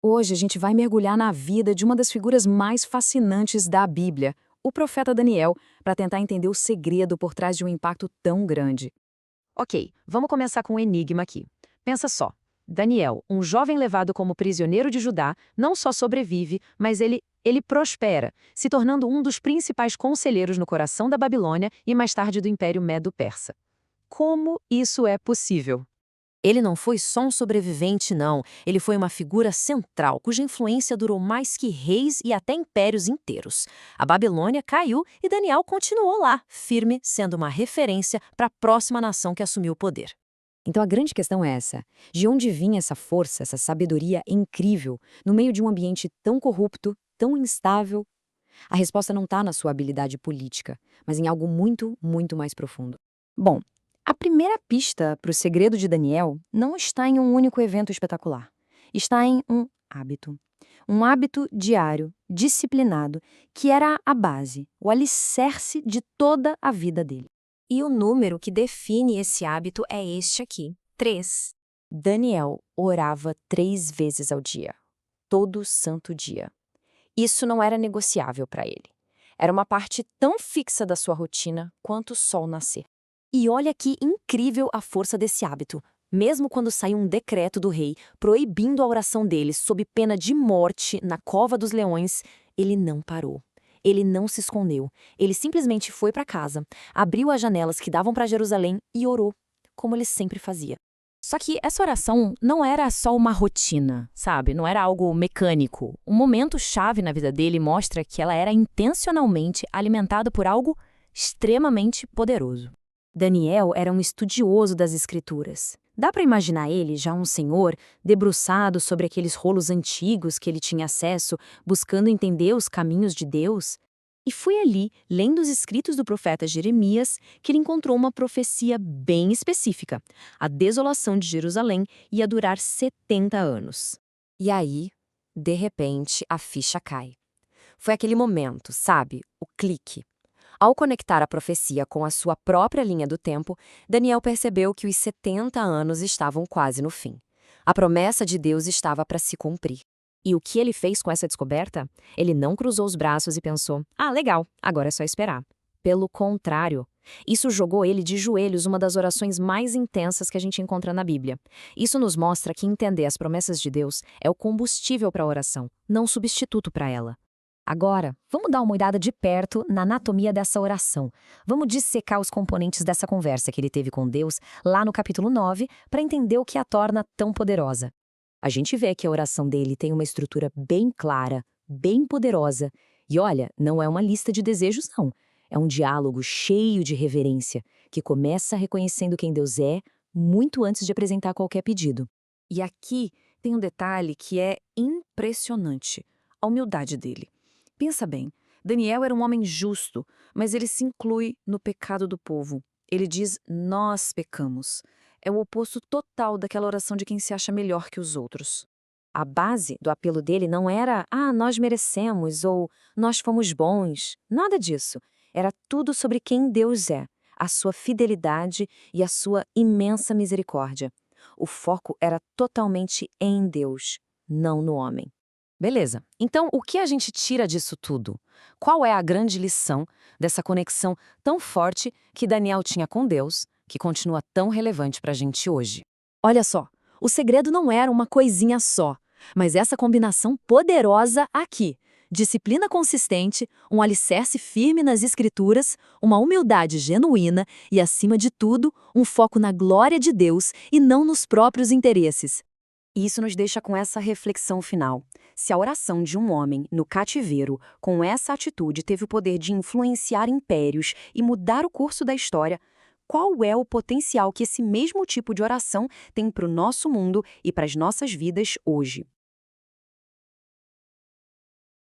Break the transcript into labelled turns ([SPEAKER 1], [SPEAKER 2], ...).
[SPEAKER 1] Hoje a gente vai mergulhar na vida de uma das figuras mais fascinantes da Bíblia, o profeta Daniel, para tentar entender o segredo por trás de um impacto tão grande.
[SPEAKER 2] Ok, vamos começar com um enigma aqui. Pensa só. Daniel, um jovem levado como prisioneiro de Judá, não só sobrevive, mas ele prospera, se tornando um dos principais conselheiros no coração da Babilônia e mais tarde do Império Medo-Persa. Como isso é possível?
[SPEAKER 3] Ele não foi só um sobrevivente, não. Ele foi uma figura central, cuja influência durou mais que reis e até impérios inteiros. A Babilônia caiu e Daniel continuou lá, firme, sendo uma referência para a próxima nação que assumiu o poder.
[SPEAKER 1] Então a grande questão é essa: de onde vinha essa força, essa sabedoria incrível, no meio de um ambiente tão corrupto, tão instável? A resposta não está na sua habilidade política, mas em algo muito, muito mais profundo. Bom, a primeira pista para o segredo de Daniel não está em um único evento espetacular. Está em um hábito. Um hábito diário, disciplinado, que era a base, o alicerce de toda a vida dele.
[SPEAKER 4] E o número que define esse hábito é este aqui, 3.
[SPEAKER 3] Daniel orava 3 vezes ao dia, todo santo dia. Isso não era negociável para ele. Era uma parte tão fixa da sua rotina quanto o sol nascer. E olha que incrível a força desse hábito. Mesmo quando saiu um decreto do rei proibindo a oração dele sob pena de morte na cova dos leões, ele não parou. Ele não se escondeu. Ele simplesmente foi para casa, abriu as janelas que davam para Jerusalém e orou, como ele sempre fazia.
[SPEAKER 2] Só que essa oração não era só uma rotina, sabe? Não era algo mecânico. Um momento chave na vida dele mostra que ela era intencionalmente alimentada por algo extremamente poderoso.
[SPEAKER 3] Daniel era um estudioso das escrituras. Dá para imaginar ele, já um senhor, debruçado sobre aqueles rolos antigos que ele tinha acesso, buscando entender os caminhos de Deus? E foi ali, lendo os escritos do profeta Jeremias, que ele encontrou uma profecia bem específica. A desolação de Jerusalém ia durar 70 anos.
[SPEAKER 4] E aí, de repente, a ficha cai. Foi aquele momento, sabe? O clique. Ao conectar a profecia com a sua própria linha do tempo, Daniel percebeu que os 70 anos estavam quase no fim. A promessa de Deus estava para se cumprir. E o que ele fez com essa descoberta? Ele não cruzou os braços e pensou: ah, legal, agora é só esperar. Pelo contrário, isso jogou ele de joelhos, uma das orações mais intensas que a gente encontra na Bíblia. Isso nos mostra que entender as promessas de Deus é o combustível para a oração, não substituto para ela. Agora, vamos dar uma olhada de perto na anatomia dessa oração. Vamos dissecar os componentes dessa conversa que ele teve com Deus lá no capítulo 9 para entender o que a torna tão poderosa. A gente vê que a oração dele tem uma estrutura bem clara, bem poderosa. E olha, não é uma lista de desejos, não. É um diálogo cheio de reverência, que começa reconhecendo quem Deus é, muito antes de apresentar qualquer pedido.
[SPEAKER 1] E aqui tem um detalhe que é impressionante: a humildade dele. Pensa bem, Daniel era um homem justo, mas ele se inclui no pecado do povo. Ele diz: nós pecamos. É o oposto total daquela oração de quem se acha melhor que os outros. A base do apelo dele não era: ah, nós merecemos ou nós fomos bons. Nada disso. Era tudo sobre quem Deus é, a sua fidelidade e a sua imensa misericórdia. O foco era totalmente em Deus, não no homem.
[SPEAKER 2] Beleza. Então, o que a gente tira disso tudo? Qual é a grande lição dessa conexão tão forte que Daniel tinha com Deus, que continua tão relevante para a gente hoje?
[SPEAKER 3] Olha só, o segredo não era uma coisinha só, mas essa combinação poderosa aqui. Disciplina consistente, um alicerce firme nas escrituras, uma humildade genuína e, acima de tudo, um foco na glória de Deus e não nos próprios interesses.
[SPEAKER 1] E isso nos deixa com essa reflexão final. Se a oração de um homem no cativeiro, com essa atitude, teve o poder de influenciar impérios e mudar o curso da história, qual é o potencial que esse mesmo tipo de oração tem para o nosso mundo e para as nossas vidas hoje?